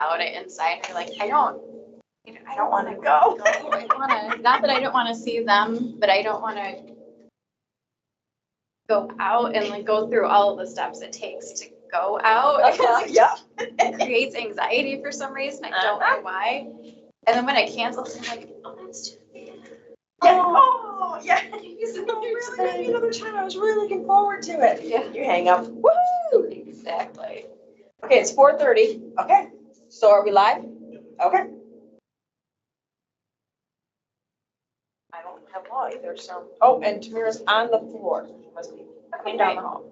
about it inside. You're like, I don't want to go. Not that I don't want to see them, but I don't want to go out and like go through all of the steps it takes to go out. Yeah. It creates anxiety for some reason. I don't know why. And then when it cancels, I'm like, oh, that's too bad. Yeah. Oh, yeah. Really, maybe another time. I was really looking forward to it. Yeah. You hang up. Woohoo! Exactly. Okay, it's 4:30. Okay. So are we live? Okay. I don't have law either, so. Oh, and Tamira's on the floor. She must be coming down the hall.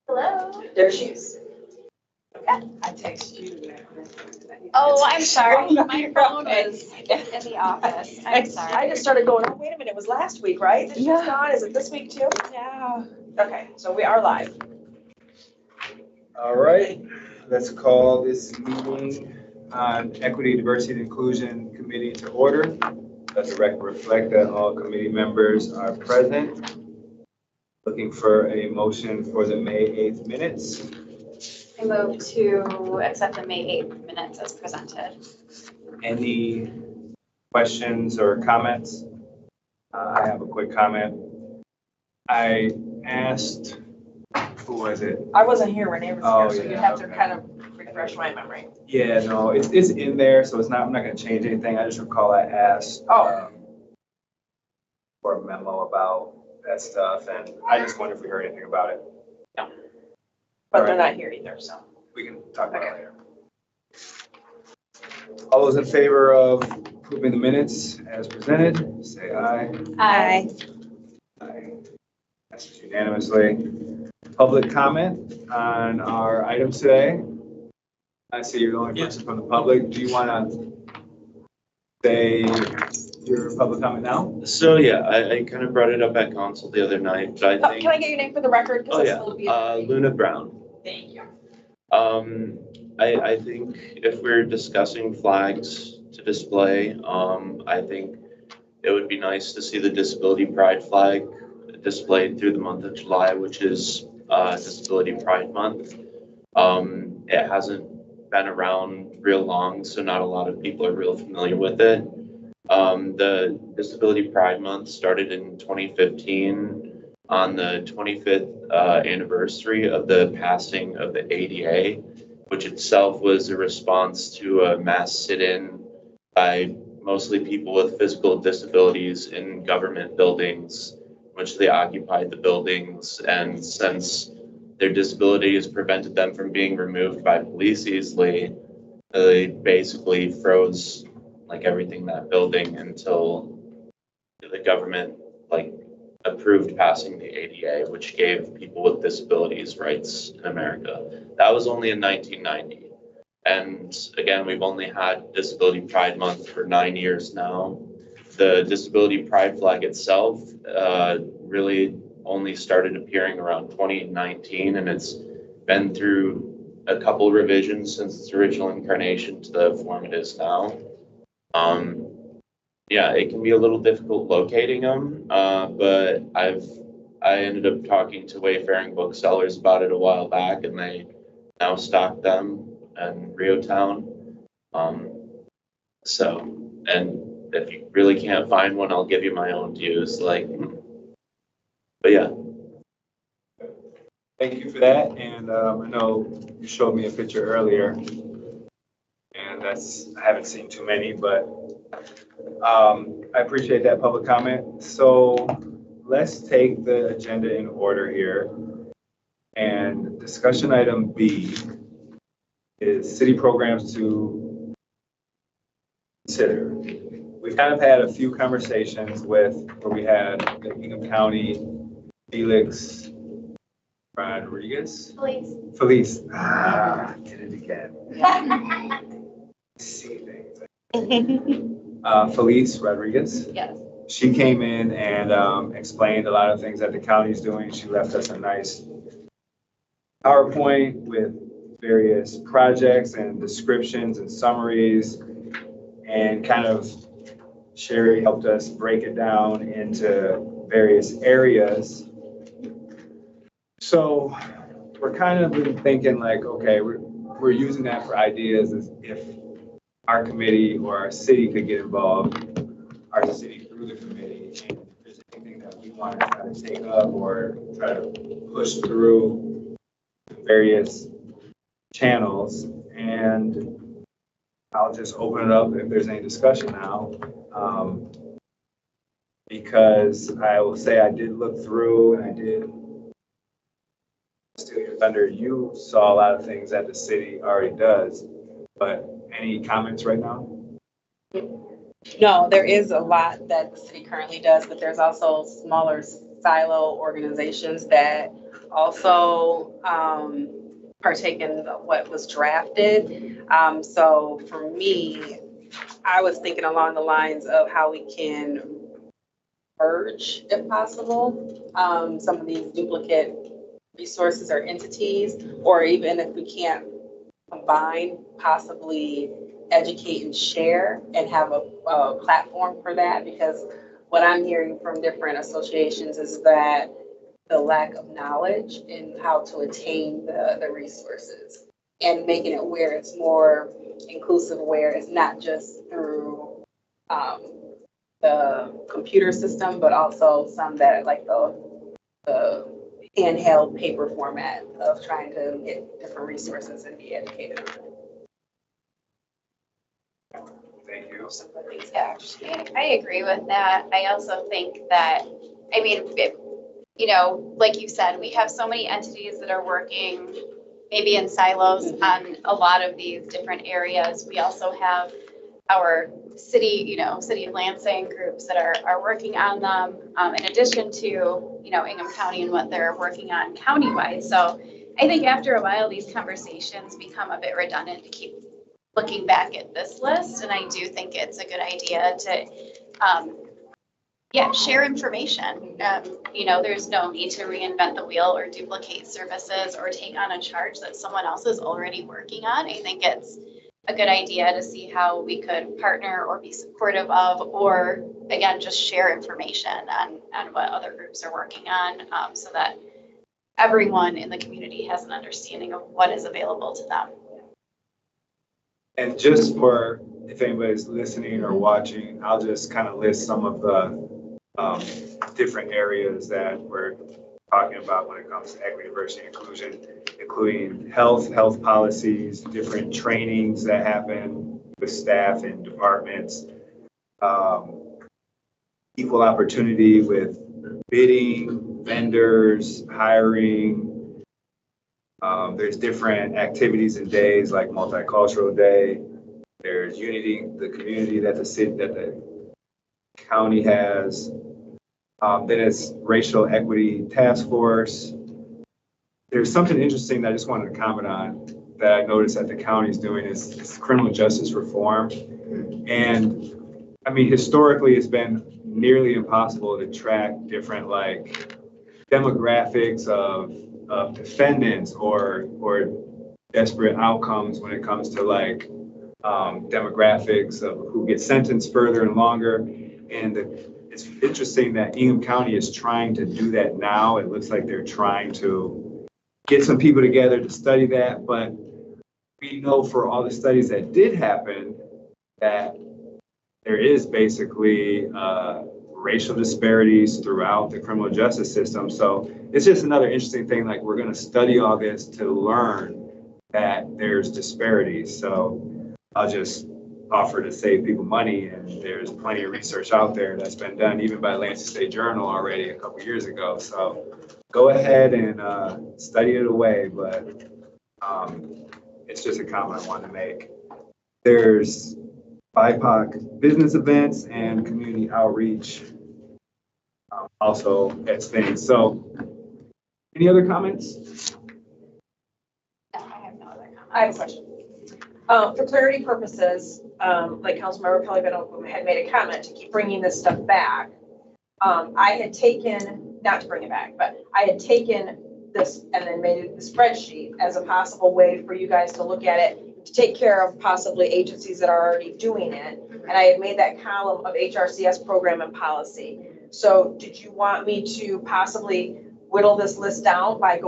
Hello. There she is. Okay. I text you. Oh, I'm sorry. No, My you're phone okay. is in the office. I'm sorry. I just started going, oh, wait a minute, it was last week, right? That she was gone? Is it this week too? Yeah. Okay, so we are live. All right, let's call this meeting on Equity, Diversity, and Inclusion Committee to order. Let the record reflect that all committee members are present. Looking for a motion for the May 8th minutes. I move to accept the May 8th minutes as presented. Any questions or comments? I have a quick comment. I asked, who was it? I wasn't here when Amber Oh, was here, so you yeah, have to okay. kind of refresh my memory. Yeah, no, it's in there, so it's not, I'm not gonna change anything. I just recall I asked for a memo about that stuff, and I just wonder if we heard anything about it. But they're not here either, so. We can talk about it later. All those in favor of approving the minutes as presented, say aye. Aye. Aye. Passes unanimously. Public comment on our items today. I see you're the only person from the public. Do you want to say your public comment now? So yeah, I kind of brought it up at council the other night, but I think. Can I get your name for the record? 'Cause Oh it's yeah, a little bit- Luna Brown. Thank you. I think if we're discussing flags to display, I think it would be nice to see the Disability Pride flag displayed through the month of July, which is Disability Pride Month. It hasn't been around real long, so not a lot of people are real familiar with it. The Disability Pride Month started in 2015 on the 25th anniversary of the passing of the ADA, which itself was a response to a mass sit-in by mostly people with physical disabilities in government buildings, which they occupied the buildings, and since their disabilities prevented them from being removed by police easily, they basically froze like everything in that building until the government like approved passing the ADA, which gave people with disabilities rights in America. That was only in 1990. And again, we've only had Disability Pride Month for 9 years now. The Disability Pride flag itself really only started appearing around 2019, and it's been through a couple revisions since its original incarnation to the form it is now. Yeah, it can be a little difficult locating them, but I ended up talking to Wayfaring booksellers about it a while back, and they now stock them in Rio Town. So, and if you really can't find one, I'll give you my own to use. But yeah. Thank you for that. And I know you showed me a picture earlier, and I haven't seen too many, but I appreciate that public comment. So let's take the agenda in order here. And discussion item B is city programs to consider. We've kind of had a few conversations where we had the Ingham County Felix Rodriguez. Felice. Did it again. See things. Felice Rodriguez. Yes. She came in and explained a lot of things that the county's doing. She left us a nice PowerPoint with various projects and descriptions and summaries, and kind of Sherry helped us break it down into various areas So we're kind of been thinking like, okay, we're using that for ideas as if our committee or our city could get involved, our city through the committee, and if there's anything that we want to try to take up or try to push through various channels. And I'll just open it up if there's any discussion now. Because I will say I did look through and I did steal your thunder. You saw a lot of things that the city already does, but any comments right now? No, there is a lot that the city currently does, but there's also smaller silo organizations that also partake in what was drafted. So for me, I was thinking along the lines of how we can merge, if possible, some of these duplicate resources or entities, or even if we can't combine, possibly educate and share and have a platform for that. Because what I'm hearing from different associations is that the lack of knowledge in how to attain the resources and making it where it's more inclusive, where it's not just through the computer system, but also some that like the handheld paper format of trying to get different resources and be educated on it. Thank you. Yeah, I agree with that. I also think that, I mean, like you said, we have so many entities that are working maybe in silos on a lot of these different areas. We also have our city, City of Lansing groups that are working on them, in addition to, Ingham County and what they're working on countywide. So I think after a while, these conversations become a bit redundant to keep looking back at this list. And I do think it's a good idea to, share information. There's no need to reinvent the wheel or duplicate services or take on a charge that someone else is already working on. I think it's a good idea to see how we could partner or be supportive of, or again, just share information on what other groups are working on, so that everyone in the community has an understanding of what is available to them. And just for, if anybody's listening or watching, I'll just kind of list some of the different areas that we're talking about when it comes to equity, diversity, inclusion, including health policies, different trainings that happen with staff and departments, equal opportunity with bidding, vendors, hiring. There's different activities and days like Multicultural Day. There's unity, the community that the county has. Then it's Racial Equity Task Force. There's something interesting that I just wanted to comment on that I noticed that the county is doing is criminal justice reform. And I mean, historically, it's been nearly impossible to track different like demographics of defendants or desperate outcomes when it comes to like demographics of who gets sentenced further and longer. And it's interesting that Ingham County is trying to do that now. It looks like they're trying to get some people together to study that, but we know for all the studies that did happen that there is basically racial disparities throughout the criminal justice system. So it's just another interesting thing, like we're going to study all this to learn that there's disparities. So I'll just offer to save people money, and there's plenty of research out there that's been done even by Lansing State Journal already a couple years ago. So go ahead and study it away, but it's just a comment I wanted to make. There's BIPOC business events and community outreach also at things. So any other comments? No, I have no other comments. I have a question. For clarity purposes, like Councilmember Pellegrino had made a comment to keep bringing this stuff back. I had taken, not to bring it back, but I had taken this and then made it the spreadsheet as a possible way for you guys to look at it, to take care of possibly agencies that are already doing it. And I had made that column of HRCS program and policy. So did you want me to possibly whittle this list down by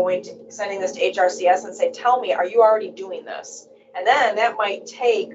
sending this to HRCS and say, tell me, are you already doing this? And then that might take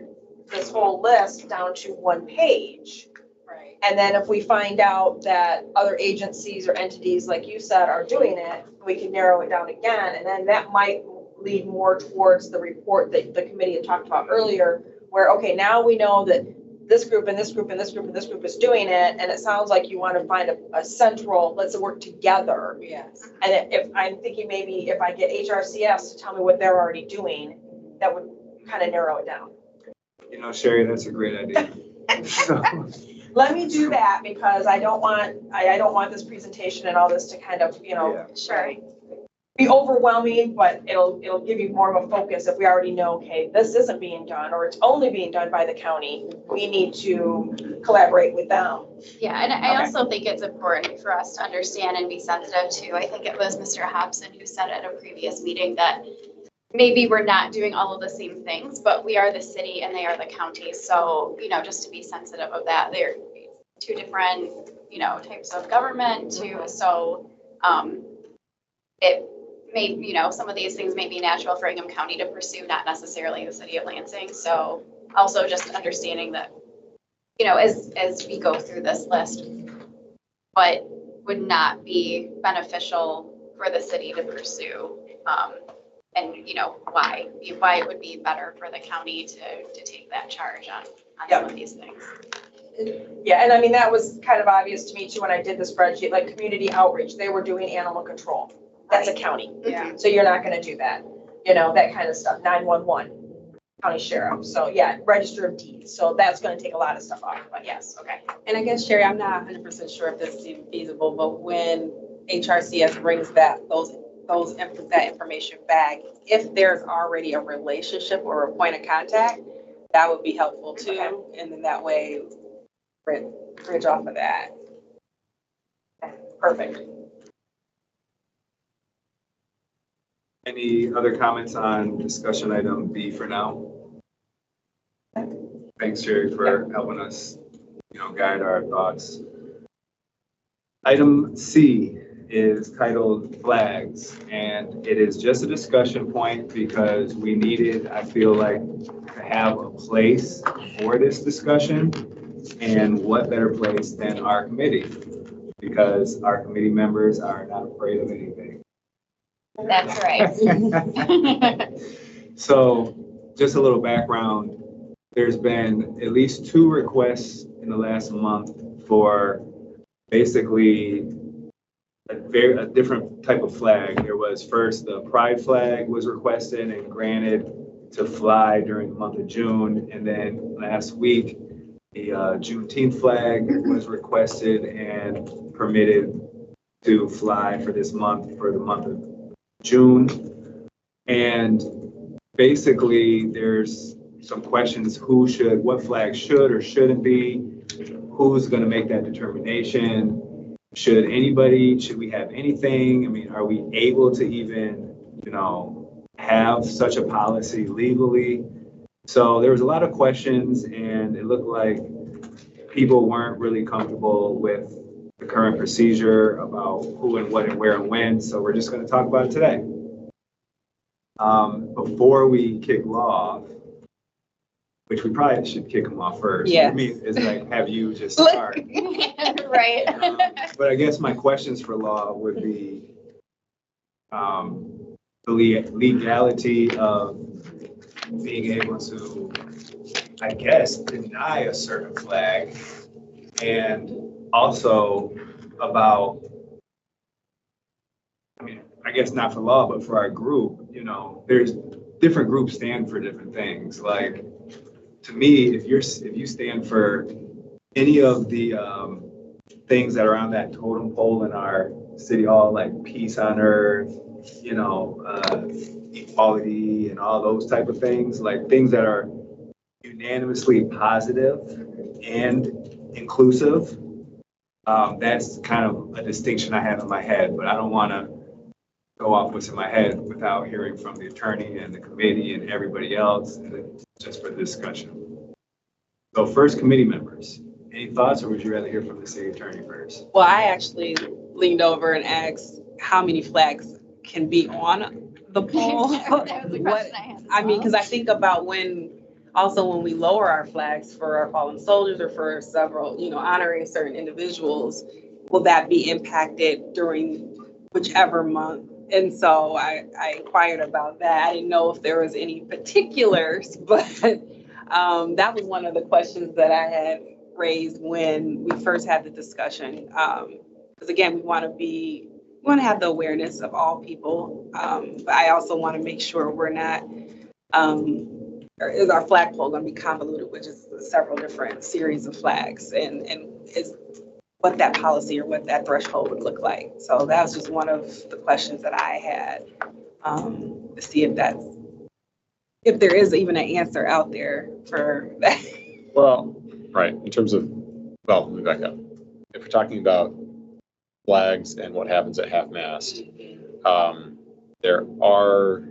this whole list down to one page. Right. And then if we find out that other agencies or entities, like you said, are doing it, we can narrow it down again. And then that might lead more towards the report that the committee had talked about earlier, where, okay, now we know that this group and this group and this group and this group is doing it. And it sounds like you want to find a central, let's work together. Yes. And if I'm thinking maybe if I get HRCS to tell me what they're already doing, that would kind of narrow it down. You know, Sherry, that's a great idea. So, Let me do that because I don't want this presentation and all this to kind of, you know, yeah. Sure. be overwhelming, but it'll give you more of a focus if we already know, okay, this isn't being done or it's only being done by the county. We need to collaborate with them. Yeah, and I Okay. also think it's important for us to understand and be sensitive to, I think it was Mr. Hobson who said at a previous meeting that maybe we're not doing all of the same things, but we are the city and they are the county. So, you know, just to be sensitive of that, they're two different, you know, types of government too. So, it may, you know, some of these things may be natural for Ingham County to pursue, not necessarily the city of Lansing. So also just understanding that, you know, as we go through this list, what would not be beneficial for the city to pursue, and you know, why it would be better for the county to take that charge on some of these things. Yeah, and I mean, that was kind of obvious to me too when I did the spreadsheet, like community outreach, they were doing animal control. That's a county. Yeah. So you're not gonna do that, you know, that kind of stuff, 911, county sheriff. So yeah, register of deeds. So that's gonna take a lot of stuff off, but yes, okay. And I guess, Sherry, I'm not 100% sure if this is even feasible, but when HRCS brings that information back, if there's already a relationship or a point of contact, that would be helpful too. Okay. And then that way, bridge off of that. Perfect. Any other comments on discussion item B for now? Thanks, Sherry, for helping us, you know, guide our thoughts. Item C is titled flags, and it is just a discussion point because we needed, I feel like, to have a place for this discussion. And what better place than our committee? Because our committee members are not afraid of anything. That's right. So just a little background, there's been at least 2 requests in the last month for basically a different type of flag. There was first the pride flag was requested and granted to fly during the month of June. And then last week, the Juneteenth flag was requested and permitted to fly for this month, for the month of June. And basically, there's some questions, what flag should or shouldn't be, who's gonna make that determination? Should we have anything? I mean, are we able to even, you know, have such a policy legally? So there was a lot of questions and it looked like people weren't really comfortable with the current procedure about who and what and where and when. So we're just gonna talk about it today. Before we kick off, which we probably should kick them off first. Yeah. I mean, it's like, have you just start. Right. But I guess my questions for Law would be the legality of being able to, I guess, deny a certain flag, and also about, I mean, I guess not for Law, but for our group, you know, there's different groups stand for different things. Like, to me, if you stand for any of the things that are on that totem pole in our city hall, like peace on earth, you know, equality and all those type of things, like things that are unanimously positive and inclusive. That's kind of a distinction I have in my head, but I don't want to go off what's in my head without hearing from the attorney and the committee and everybody else, and just for the discussion. So first, committee members, any thoughts, or would you rather hear from the city attorney first? Well, I actually leaned over and asked how many flags can be on the pole. That was the What- question I had. as I mean, well. because I think about when we lower our flags for our fallen soldiers or for several, honoring certain individuals, will that be impacted during whichever month? And so I inquired about that. I didn't know if there was any particulars, but that was one of the questions that I had raised when we first had the discussion. Because again, we want to have the awareness of all people. But I also want to make sure we're not, or is our flagpole going to be convoluted, which is several different series of flags, and is what that policy or what that threshold would look like. So that was just one of the questions that I had, to see if there is even an answer out there for that. Well, right, in terms of, well, let me back up. If we're talking about flags and what happens at half-mast, there are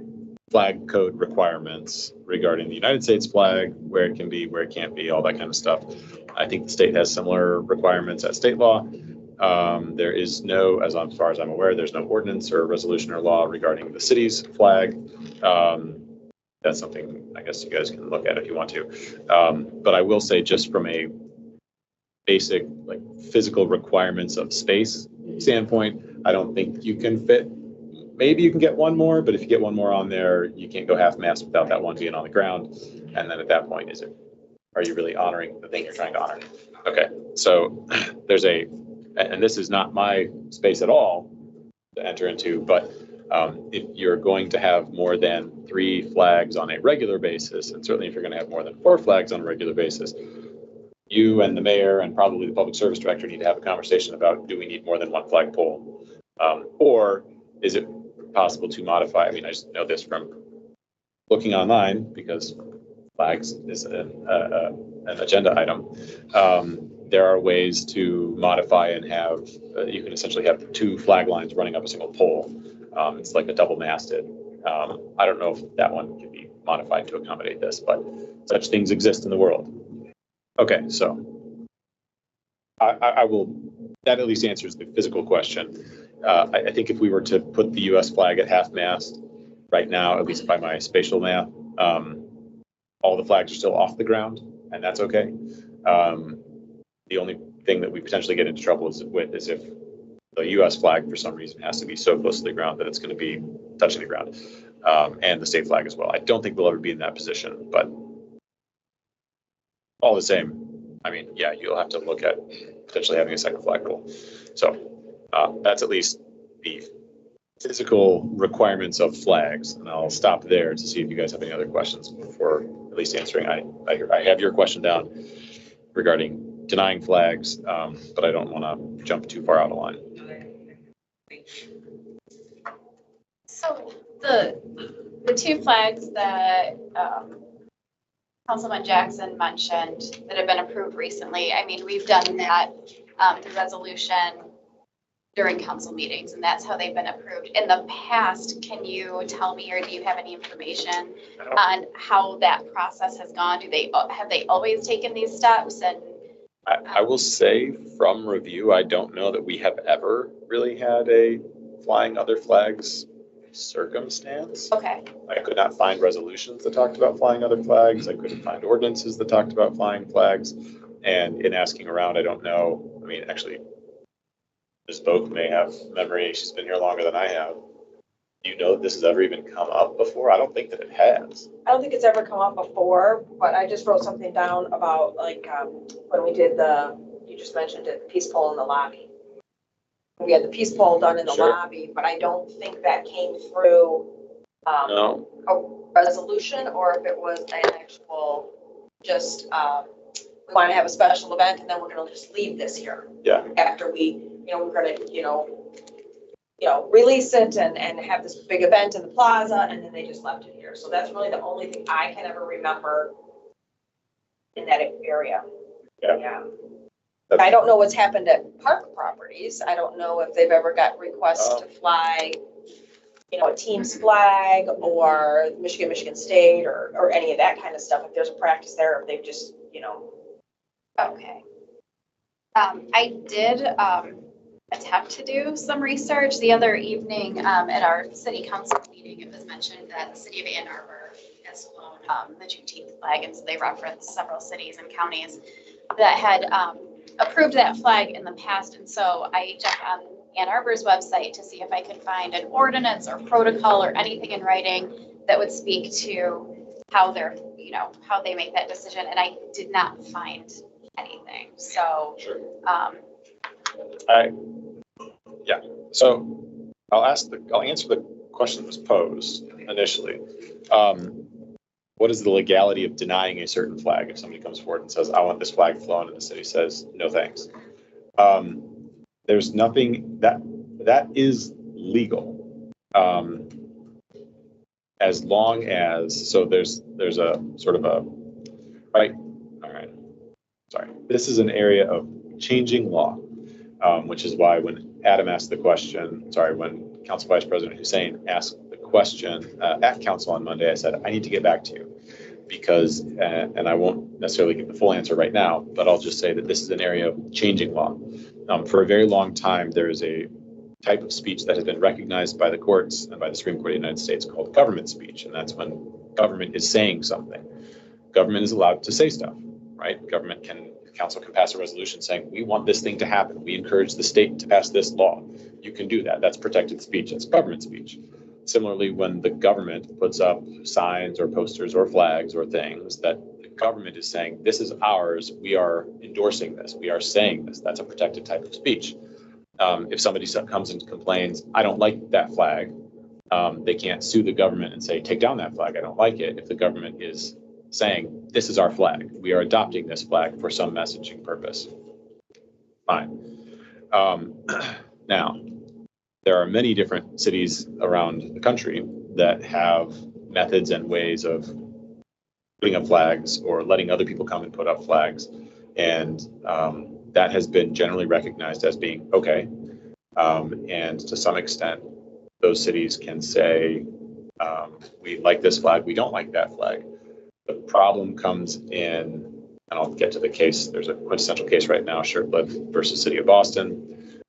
flag code requirements regarding the United States flag, where it can be, where it can't be, all that kind of stuff. I think the state has similar requirements at state law. There is no, as far as I'm aware, there's no ordinance or resolution or law regarding the city's flag. That's something I guess you guys can look at if you want to. But I will say, just from a basic, like, physical requirements of space standpoint, I don't think you can fit. Maybe you can get one more, but if you get one more on there, you can't go half-mast without that one being on the ground. And then at that point, are you really honoring the thing you're trying to honor? Okay, so there's and this is not my space at all to enter into, but if you're going to have more than 3 flags on a regular basis, and certainly if you're going to have more than 4 flags on a regular basis, you and the mayor and probably the public service director need to have a conversation about, do we need more than 1 flagpole? Or is it possible to modify? I mean, I just know this from looking online, because flags is an agenda item. There are ways to modify and have, you can essentially have 2 flag lines running up a single pole. It's like a double masted. I don't know if that one can be modified to accommodate this, but such things exist in the world. Okay, so I will, that at least answers the physical question. I think if we were to put the US flag at half-mast right now, at least by my spatial math, all the flags are still off the ground, and that's okay. The only thing that we potentially get into trouble is if the US flag for some reason has to be so close to the ground that it's going to be touching the ground, and the state flag as well. I don't think we'll ever be in that position, but all the same, I mean, yeah, you'll have to look at potentially having a second flagpole. So that's at least the physical requirements of flags, and I'll stop there to see if you guys have any other questions before at least answering. I have your question down regarding denying flags, but I don't want to jump too far out of line. So the 2 flags that Councilman Jackson mentioned that have been approved recently, I mean, we've done that through resolution during council meetings, and that's how they've been approved. In the past, can you tell me, or do you have any information on how that process has gone? Have they always taken these steps? And I will say, from review, I don't know that we have ever really had a flying other flags circumstance. okay, I could not find resolutions that talked about flying other flags. I couldn't find ordinances that talked about flying flags. And in asking around, I don't know. I mean, actually, Ms. Boak may have memory. She's been here longer than I have. Do you know that this has ever even come up before? I don't think that it has. I don't think it's ever come up before, but I just wrote something down about, like, when we did you just mentioned it, the peace poll in the lobby. We had the peace poll done in the Sure. lobby, but I don't think that came through No. a resolution, or if it was an actual, just, we want to have a special event and then we're going to just leave this here. Yeah. After we, we're going to, release it and have this big event in the plaza, and then they just left it here. So that's really the only thing I can ever remember in that area. Yeah. I don't know what's happened at park properties. I don't know if they've ever got requests to fly, a team's flag or Michigan State or any of that kind of stuff. If there's a practice there, if they've just, okay. I attempt to do some research. The other evening, at our city council meeting, it was mentioned that the city of Ann Arbor has flown, the Juneteenth flag, and so they referenced several cities and counties that had, approved that flag in the past. And so I jumped on Ann Arbor's website to see if I could find an ordinance or protocol or anything in writing that would speak to how they're, how they make that decision. And I did not find anything. So, Sure. So I'll answer the question that was posed initially. What is the legality of denying a certain flag if somebody comes forward and says, I want this flag flown, and the city says, no, thanks? There's nothing that is legal. As long as, so there's a sort of a, right, all right, sorry. This is an area of changing law, which is why when Adam asked the question, when Council Vice President Hussein asked the question at council on Monday, I said, I need to get back to you because, and I won't necessarily give the full answer right now, but I'll just say that this is an area of changing law. For a very long time, there is a type of speech that has been recognized by the courts and by the Supreme Court of the United States called government speech. And that's when government is saying something. Government is allowed to say stuff, right? Council can pass a resolution saying, we want this thing to happen. We encourage the state to pass this law. You can do that. That's protected speech. It's government speech. Similarly, when the government puts up signs or posters or flags or things that the government is saying, this is ours, we are endorsing this, we are saying this, that's a protected type of speech. If somebody comes and complains, I don't like that flag, they can't sue the government and say, take down that flag, I don't like it. If the government is saying, this is our flag, we are adopting this flag for some messaging purpose. Fine. Now, there are many different cities around the country that have methods and ways of putting up flags or letting other people come and put up flags. And that has been generally recognized as being okay. And to some extent, those cities can say, we like this flag, we don't like that flag. The problem comes in, and I'll get to the case, there's a quintessential case right now, Shurtleff versus City of Boston.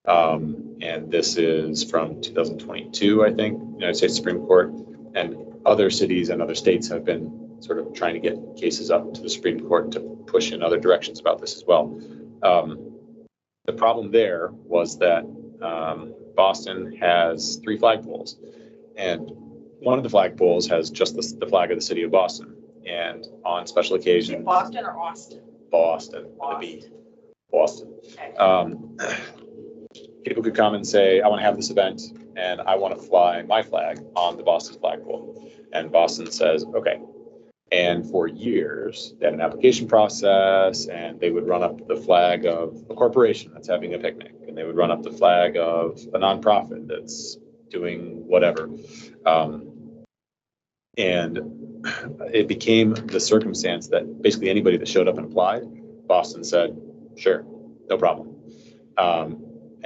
And this is from 2022, I think, United States Supreme Court, and other cities and other states have been sort of trying to get cases up to the Supreme Court to push in other directions about this as well. The problem there was that Boston has 3 flagpoles, and one of the flagpoles has just the flag of the city of Boston. And on special occasions, Boston or Austin? Boston, with a B, Boston. Okay. People could come and say, I want to have this event and I want to fly my flag on the Boston flagpole. And Boston says, okay. And for years, they had an application process and they would run up the flag of a corporation that's having a picnic. And they would run up the flag of a nonprofit that's doing whatever. And it became the circumstance that basically anybody that showed up and applied, Boston said, sure, no problem.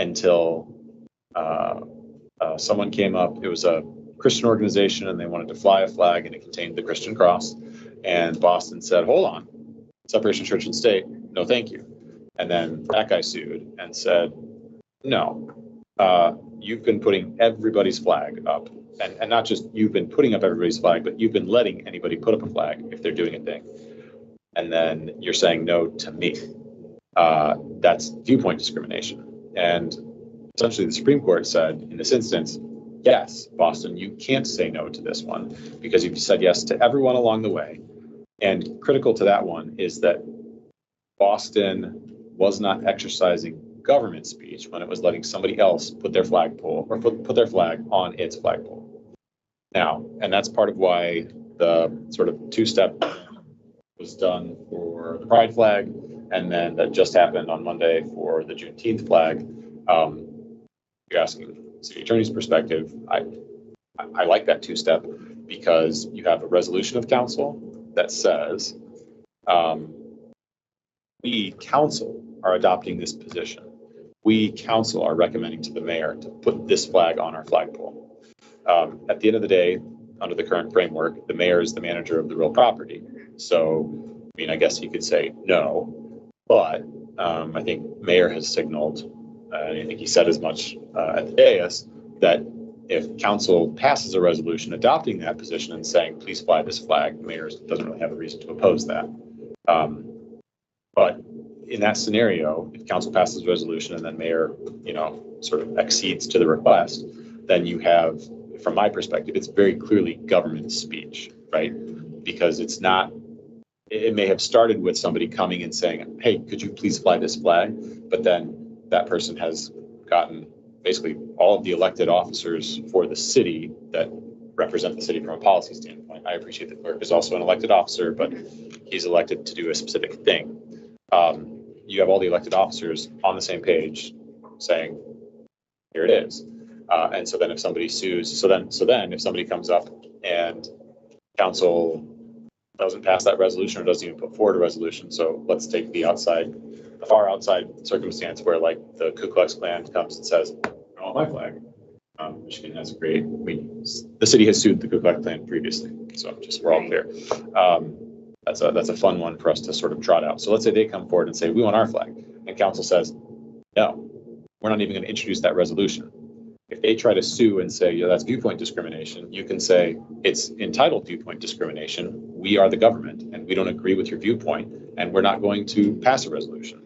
Until someone came up, it was a Christian organization and they wanted to fly a flag and it contained the Christian cross. And Boston said, hold on, separation of church and state, no thank you. And then that guy sued and said, no, you've been putting everybody's flag up. And not just you've been putting up everybody's flag, but you've been letting anybody put up a flag if they're doing a thing. And then you're saying no to me. That's viewpoint discrimination. And essentially the Supreme Court said in this instance, yes, Boston, you can't say no to this one because you've said yes to everyone along the way. And critical to that one is that Boston was not exercising government speech when it was letting somebody else put their flagpole or put their flag on its flagpole. Now, and that's part of why the sort of two-step was done for the pride flag, and then that just happened on Monday for the Juneteenth flag. You're asking city attorney's perspective. I like that two-step because you have a resolution of council that says we council are adopting this position. We council are recommending to the mayor to put this flag on our flagpole. At the end of the day, under the current framework, the mayor is the manager of the real property. So, I mean, I guess you could say no, but I think mayor has signaled I think he said as much at the dais, that if council passes a resolution adopting that position and saying, please fly this flag, the mayor doesn't really have a reason to oppose that. But in that scenario, if council passes a resolution and then mayor, sort of accedes to the request, then you have, from my perspective, it's very clearly government speech, right? Because it's not, it may have started with somebody coming and saying, hey, could you please fly this flag? But then that person has gotten basically all of the elected officers for the city that represent the city from a policy standpoint. I appreciate the clerk is also an elected officer, but he's elected to do a specific thing. You have all the elected officers on the same page saying, here it is. And so then if somebody sues, so then if somebody comes up and council doesn't pass that resolution or doesn't even put forward a resolution. So let's take the far outside circumstance where like the Ku Klux Klan comes and says, I want my flag. Michigan has the city has sued the Ku Klux Klan previously. So just, we're all clear. That's a fun one for us to sort of trot out. So let's say they come forward and say, we want our flag. And council says, no, we're not even going to introduce that resolution. If they try to sue and say, that's viewpoint discrimination, you can say it's entitled viewpoint discrimination. We are the government and we don't agree with your viewpoint and we're not going to pass a resolution.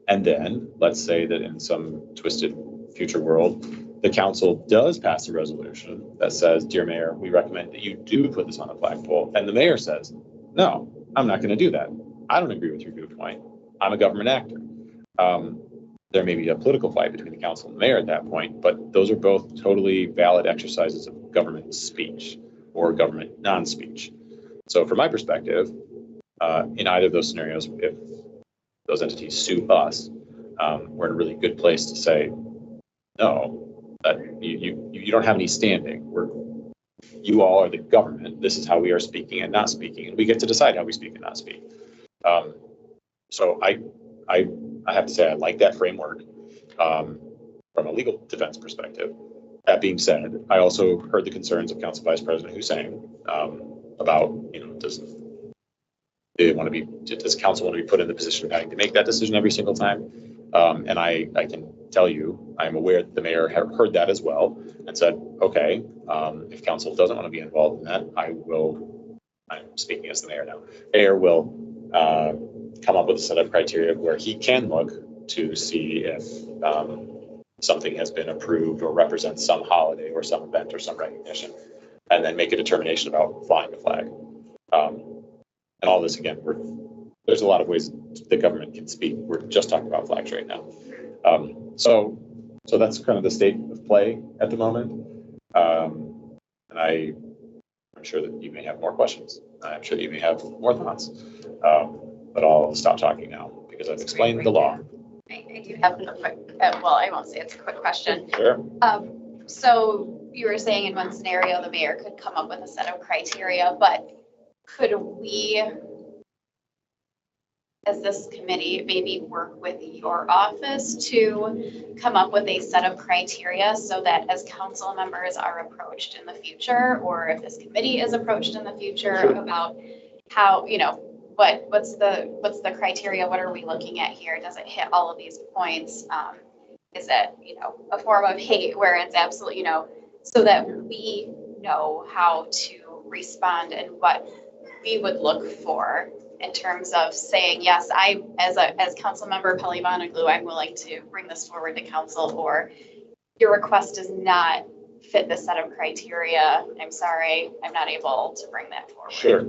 And then let's say that in some twisted future world, the council does pass a resolution that says, dear mayor, we recommend that you do put this on a flagpole. And the mayor says, no, I'm not going to do that. I don't agree with your viewpoint. I'm a government actor. There may be a political fight between the council and the mayor at that point, but those are both totally valid exercises of government speech or government non-speech. So from my perspective, in either of those scenarios, if those entities sue us, we're in a really good place to say, no, that you don't have any standing. You all are the government. This is how we are speaking and not speaking, and we get to decide how we speak and not speak. So I have to say I like that framework from a legal defense perspective. That being said, I also heard the concerns of Council Vice President Hussein about, does council want to be put in the position of having to make that decision every single time? And I can tell you, I'm aware that the mayor heard that as well and said, okay, if council doesn't want to be involved in that, I'm speaking as the mayor now, mayor will come up with a set of criteria where he can look to see if something has been approved or represents some holiday or some event or some recognition, and then make a determination about flying the flag. And all this, again, there's a lot of ways the government can speak. We're just talking about flags right now. So that's kind of the state of play at the moment. And I'm sure that you may have more questions. I'm sure that you may have more thoughts. But I'll stop talking now because I've explained the law. I do have a quick, well, I won't say it's a quick question. Sure. So you were saying in one scenario, the mayor could come up with a set of criteria, but could we, as this committee, maybe work with your office to come up with a set of criteria so that as council members are approached in the future, or if this committee is approached in the future about how, what's the criteria? What are we looking at here? Does it hit all of these points? Is it, a form of hate where it's absolutely, so that we know how to respond and what we would look for in terms of saying, yes, I, as council member Peli Bonaglu, I'm willing to bring this forward to council, or your request does not fit this set of criteria. I'm sorry, I'm not able to bring that forward. Sure.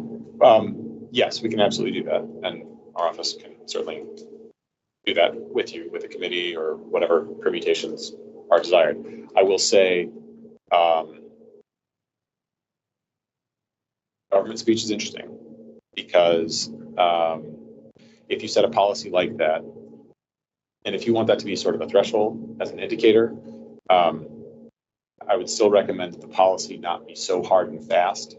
Yes, we can absolutely do that. And our office can certainly do that with you, with the committee, or whatever permutations are desired. I will say, government speech is interesting because if you set a policy like that, and if you want that to be sort of a threshold as an indicator, I would still recommend that the policy not be so hard and fast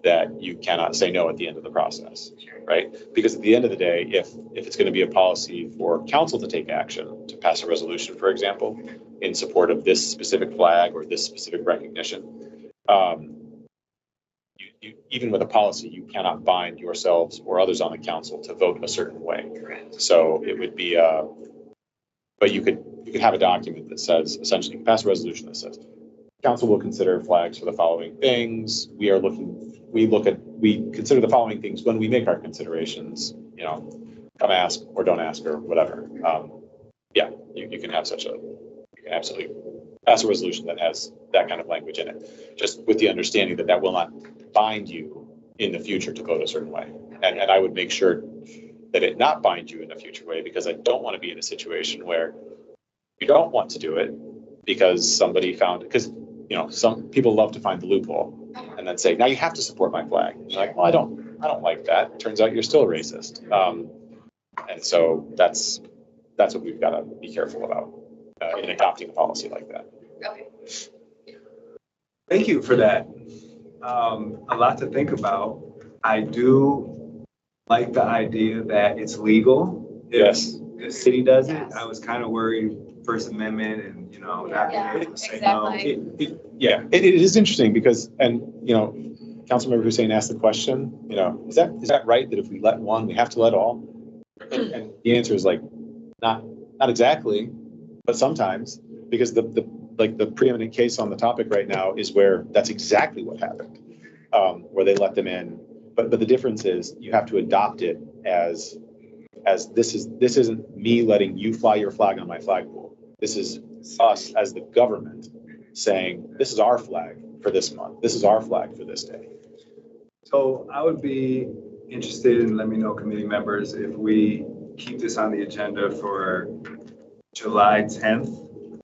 that you cannot say no at the end of the process, right? Because at the end of the day, if it's going to be a policy for council to take action, to pass a resolution, for example, in support of this specific flag or this specific recognition, even with a policy, you cannot bind yourselves or others on the council to vote a certain way. Correct. So it would be, but you could you could have a document that says, essentially, you can pass a resolution that says, council will consider flags for the following things. We consider the following things when we make our considerations, you know, come ask or don't ask or whatever. Yeah, you can have you can absolutely pass a resolution that has that kind of language in it, just with the understanding that that will not bind you in the future to vote a certain way. And I would make sure that it not bind you in a future way, because I don't want to be in a situation where you don't want to do it because somebody found, because, you know, some people love to find the loophole and then say, now you have to support my flag. And you're like, well, I don't like that. Turns out you're still racist. And so that's what we've got to be careful about in adopting a policy like that. Okay. Thank you for that. A lot to think about. I do like the idea that it's legal. Yes. If the city does it, Yes. I was kind of worried First Amendment and, you know, not being Yeah, able to say no. exactly. It is interesting because, and, you know, Councilmember Hussein asked the question, you know, is that right that if we let one, we have to let all? And the answer is like, not exactly, but sometimes, because the preeminent case on the topic right now is where that's exactly what happened, where they let them in. But the difference is you have to adopt it as this isn't me letting you fly your flag on my flagpole. This is us as the government saying, this is our flag for this month. This is our flag for this day. So I would be interested in, let me know, committee members, if we keep this on the agenda for July 10th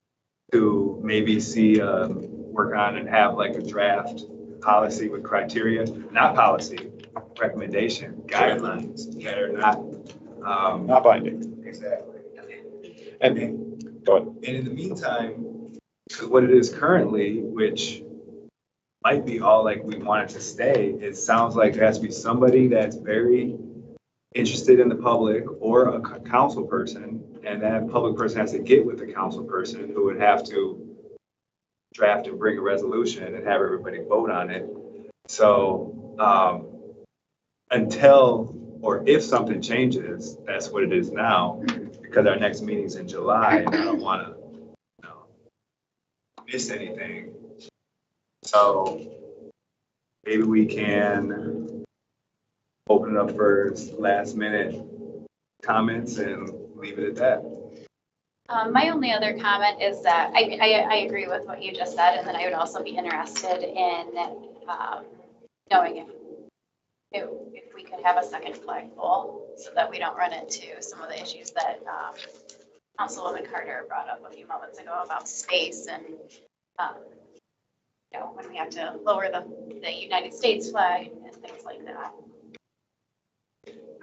to maybe see, work on and have like a draft policy with criteria, not policy, recommendation, guidelines that are Not binding. exactly. And go ahead. And in the meantime, what it is currently, which might be all like we want it to stay, it sounds like there has to be somebody that's very interested in the public or a council person, and that public person has to get with the council person who would have to draft and bring a resolution and have everybody vote on it. So until or if something changes, that's what it is now, because our next meeting's in July and I don't want to, you know, miss anything. So maybe we can open it up for last minute comments and leave it at that. My only other comment is that I agree with what you just said, and then I would also be interested in knowing if we could have a second flagpole so that we don't run into some of the issues that Councilwoman Carter brought up a few moments ago about space and you know, when we have to lower the United States flag and things like that.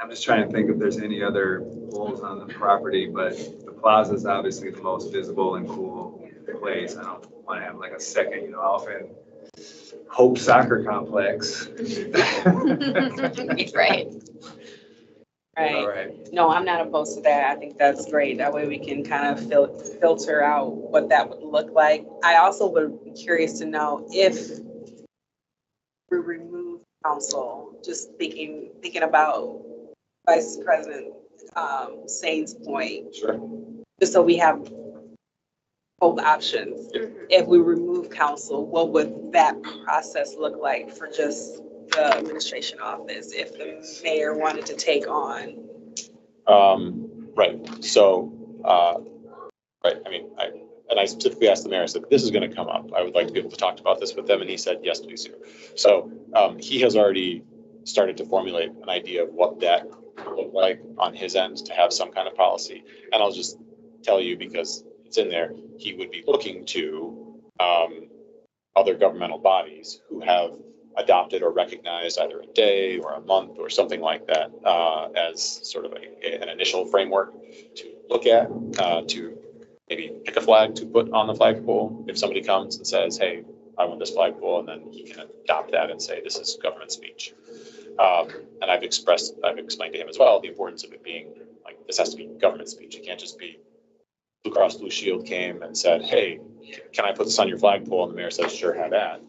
I'm just trying to think if there's any other poles on the property, but the plaza is obviously the most visible and cool place. I don't want to have like a second, you know, off in Hope Soccer Complex. Right. All Right. right. No, I'm not opposed to that. I think that's great. That way we can kind of filter out what that would look like. I also would be curious to know if we remove council, just thinking about Vice President Sain's point, Sure. just so we have both options. If we remove council, what would that process look like for just the administration office if the mayor wanted to take on? Right. So, right. I mean, I specifically asked the mayor, I said, this is going to come up. I would like to be able to talk about this with them. And he said, yes, please do. So he has already started to formulate an idea of what that would look like on his end to have some kind of policy. And I'll just tell you, because it's in there, he would be looking to other governmental bodies who have adopted or recognized either a day or a month or something like that as sort of an initial framework to look at, to maybe pick a flag to put on the flagpole. If somebody comes and says, hey, I want this flagpole, and then he can adopt that and say, this is government speech. And I've explained to him as well, the importance of it being like, this has to be government speech. It can't just be Blue Cross Blue Shield came and said, hey, can I put this on your flagpole? And the mayor says, sure, have at.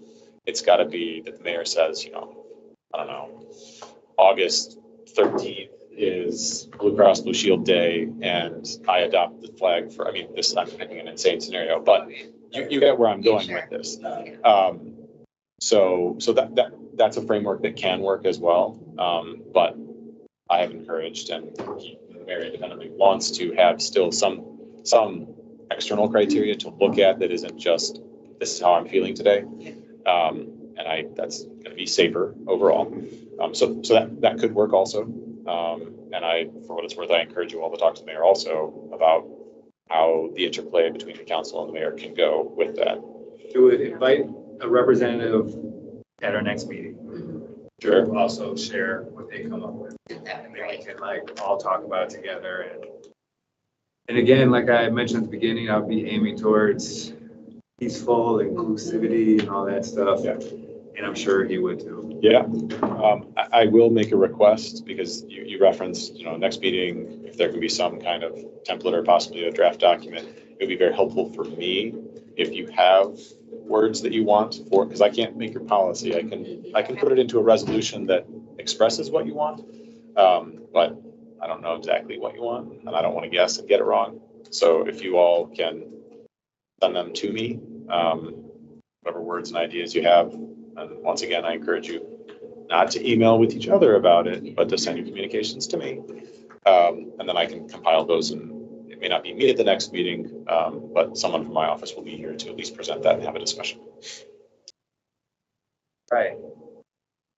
It's got to be that the mayor says, you know, I don't know, August 13th is Blue Cross Blue Shield Day and I adopt the flag for, I mean, this, I'm picking an insane scenario, but you get where I'm going with this. So that's a framework that can work as well. But I have encouraged and the mayor independently wants to have still some external criteria to look at that isn't just, this is how I'm feeling today. And that's gonna be safer overall. So that could work also. And for what it's worth, I encourage you all to talk to the mayor also about how the interplay between the council and the mayor can go with that. We would invite a representative at our next meeting. Sure. Who also share what they come up with. That would And be then we great. can like all talk about it together and again, like I mentioned at the beginning, I'll be aiming towards peaceful inclusivity and all that stuff. Yeah. And I'm sure he would too. Yeah, I will make a request because you referenced, next meeting, if there can be some kind of template or possibly a draft document, it would be very helpful for me if you have words that you want for, because I can't make your policy. I can put it into a resolution that expresses what you want, but I don't know exactly what you want and I don't want to guess and get it wrong. So if you all can send them to me, whatever words and ideas you have. And once again, I encourage you not to email with each other about it, but to send your communications to me. And then I can compile those, and it may not be me at the next meeting, but someone from my office will be here to at least present that and have a discussion. Right.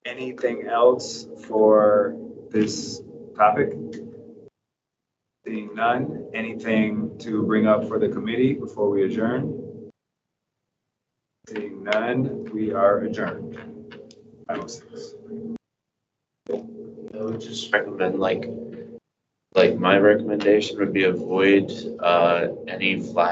Anything else for this topic? Seeing none, anything to bring up for the committee before we adjourn? Seeing none, we are adjourned. 5:06. I would just recommend like my recommendation would be avoid any flag